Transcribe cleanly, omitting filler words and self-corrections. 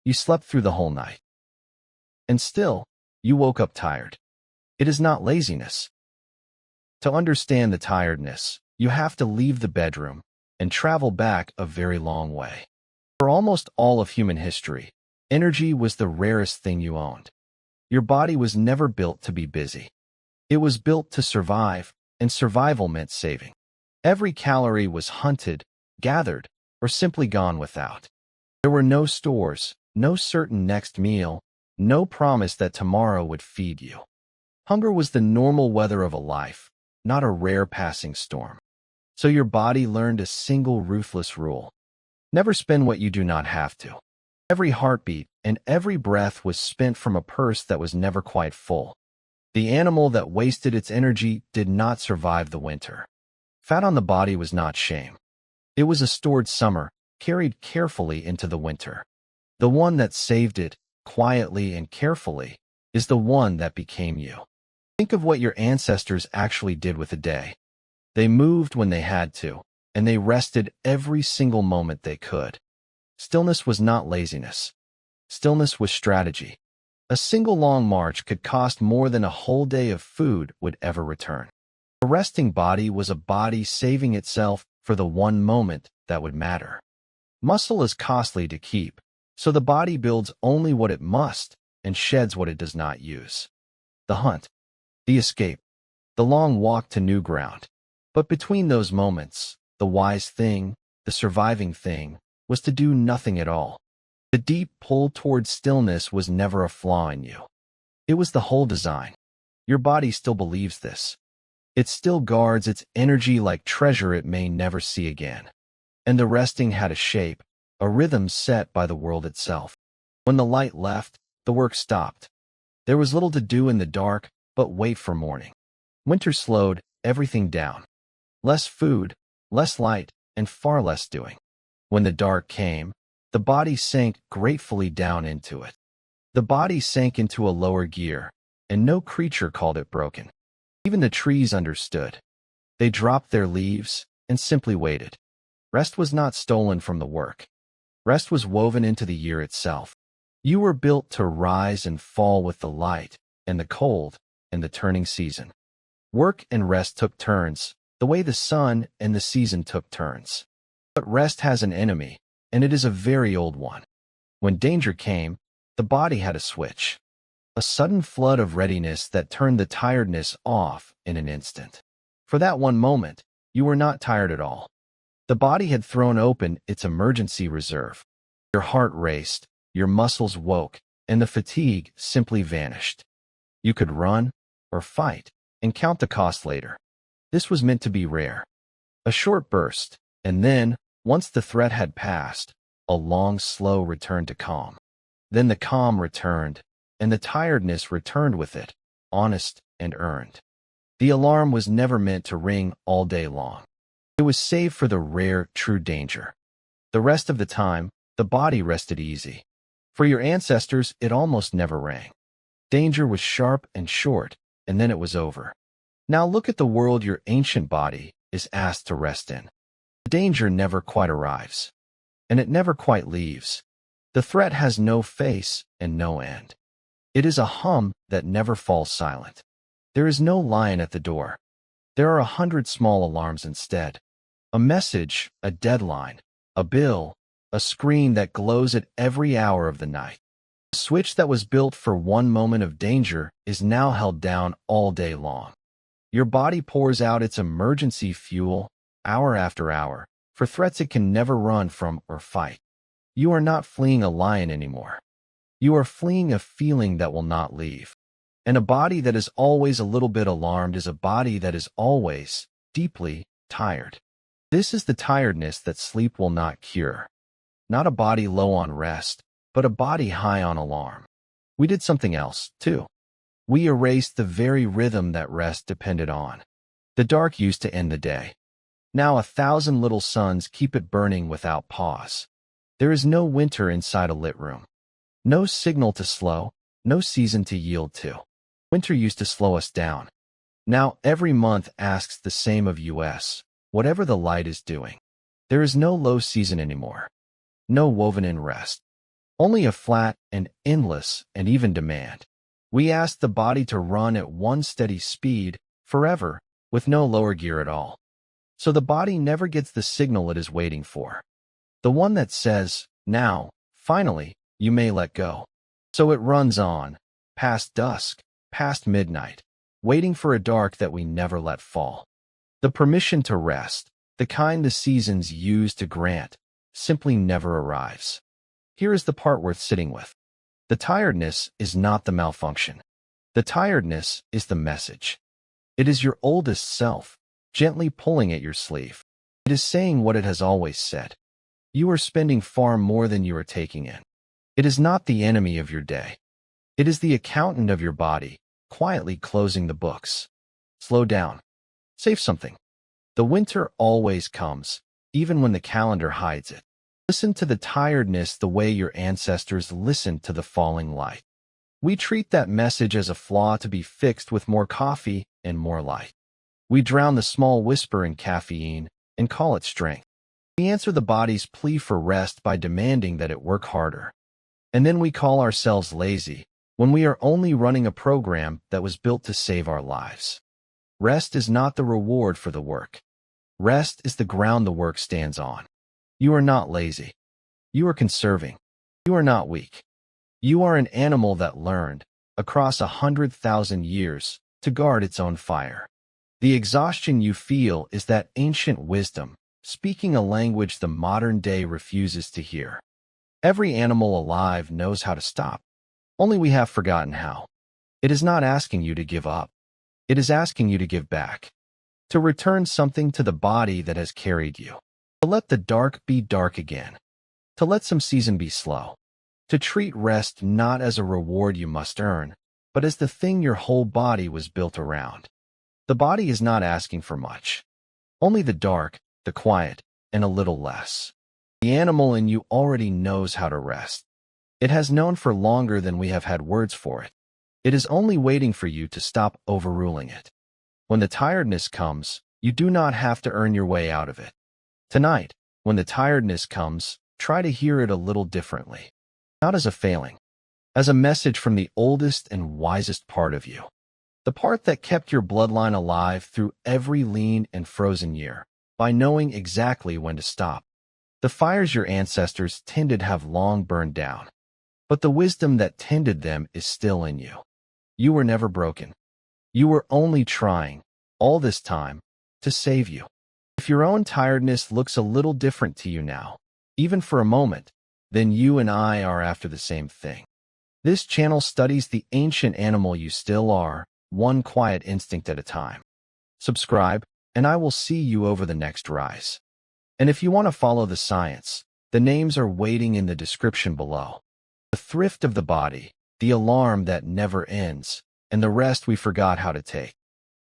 You slept through the whole night. And still, you woke up tired. It is not laziness. To understand the tiredness, you have to leave the bedroom and travel back a very long way. For almost all of human history, energy was the rarest thing you owned. Your body was never built to be busy. It was built to survive, and survival meant saving. Every calorie was hunted, gathered, or simply gone without. There were no stores, no certain next meal, no promise that tomorrow would feed you. Hunger was the normal weather of a life, not a rare passing storm. So your body learned a single ruthless rule. Never spend what you do not have to. Every heartbeat and every breath was spent from a purse that was never quite full. The animal that wasted its energy did not survive the winter. Fat on the body was not shame. It was a stored summer, carried carefully into the winter. The one that saved it, quietly and carefully, is the one that became you. Think of what your ancestors actually did with a day. They moved when they had to, and they rested every single moment they could. Stillness was not laziness. Stillness was strategy. A single long march could cost more than a whole day of food would ever return. A resting body was a body saving itself for the one moment that would matter. Muscle is costly to keep, so the body builds only what it must and sheds what it does not use. The hunt, the escape, the long walk to new ground. But between those moments, the wise thing, the surviving thing, was to do nothing at all. The deep pull towards stillness was never a flaw in you. It was the whole design. Your body still believes this. It still guards its energy like treasure it may never see again. And the resting had a shape, a rhythm set by the world itself. When the light left, the work stopped. There was little to do in the dark but wait for morning. Winter slowed everything down. Less food, less light, and far less doing. When the dark came, the body sank gratefully down into it. The body sank into a lower gear, and no creature called it broken. Even the trees understood. They dropped their leaves and simply waited. Rest was not stolen from the work. Rest was woven into the year itself. You were built to rise and fall with the light and the cold and the turning season. Work and rest took turns, the way the sun and the season took turns. But rest has an enemy, and it is a very old one. When danger came, the body had a switch. A sudden flood of readiness that turned the tiredness off in an instant. For that one moment, you were not tired at all. The body had thrown open its emergency reserve. Your heart raced, your muscles woke, and the fatigue simply vanished. You could run or fight and count the cost later. This was meant to be rare. A short burst, and then, once the threat had passed, a long, slow return to calm. Then the calm returned, and the tiredness returned with it, honest and earned. The alarm was never meant to ring all day long. It was saved for the rare, true danger. The rest of the time, the body rested easy. For your ancestors, it almost never rang. Danger was sharp and short, and then it was over. Now look at the world your ancient body is asked to rest in. The danger never quite arrives, and it never quite leaves. The threat has no face and no end. It is a hum that never falls silent. There is no lion at the door. There are 100 small alarms instead. A message, a deadline, a bill, a screen that glows at every hour of the night. The switch that was built for one moment of danger is now held down all day long. Your body pours out its emergency fuel, hour after hour, for threats it can never run from or fight. You are not fleeing a lion anymore. You are fleeing a feeling that will not leave. And a body that is always a little bit alarmed is a body that is always deeply tired. This is the tiredness that sleep will not cure. Not a body low on rest, but a body high on alarm. We did something else, too. We erased the very rhythm that rest depended on. The dark used to end the day. Now 1,000 little suns keep it burning without pause. There is no winter inside a lit room. No signal to slow, no season to yield to. Winter used to slow us down. Now every month asks the same of us, whatever the light is doing. There is no low season anymore. No woven-in rest. only a flat and endless and even demand. We ask the body to run at one steady speed forever with no lower gear at all. So the body never gets the signal it is waiting for. The one that says, now, finally, you may let go. So it runs on, past dusk, past midnight, waiting for a dark that we never let fall. The permission to rest, the kind the seasons use to grant, simply never arrives. Here is the part worth sitting with. The tiredness is not the malfunction. The tiredness is the message. It is your oldest self, gently pulling at your sleeve. It is saying what it has always said. You are spending far more than you are taking in. It is not the enemy of your day. It is the accountant of your body, quietly closing the books. Slow down. Save something. The winter always comes, even when the calendar hides it. Listen to the tiredness the way your ancestors listened to the falling light. We treat that message as a flaw to be fixed with more coffee and more light. We drown the small whisper in caffeine and call it strength. We answer the body's plea for rest by demanding that it work harder. And then we call ourselves lazy when we are only running a program that was built to save our lives. Rest is not the reward for the work. Rest is the ground the work stands on. You are not lazy. You are conserving. You are not weak. You are an animal that learned, across 100,000 years, to guard its own fire. The exhaustion you feel is that ancient wisdom, speaking a language the modern day refuses to hear. Every animal alive knows how to stop. Only we have forgotten how. It is not asking you to give up. It is asking you to give back. To return something to the body that has carried you. To let the dark be dark again. To let some season be slow. To treat rest not as a reward you must earn, but as the thing your whole body was built around. The body is not asking for much. Only the dark, the quiet, and a little less. The animal in you already knows how to rest. It has known for longer than we have had words for it. It is only waiting for you to stop overruling it. When the tiredness comes, you do not have to earn your way out of it. Tonight, when the tiredness comes, try to hear it a little differently. Not as a failing, as a message from the oldest and wisest part of you. The part that kept your bloodline alive through every lean and frozen year, by knowing exactly when to stop. The fires your ancestors tended have long burned down, but the wisdom that tended them is still in you. You were never broken. You were only trying, all this time, to save you. If your own tiredness looks a little different to you now, even for a moment, then you and I are after the same thing. This channel studies the ancient animal you still are, one quiet instinct at a time. Subscribe, and I will see you over the next rise. And if you want to follow the science, the names are waiting in the description below. The thrift of the body, the alarm that never ends, and the rest we forgot how to take.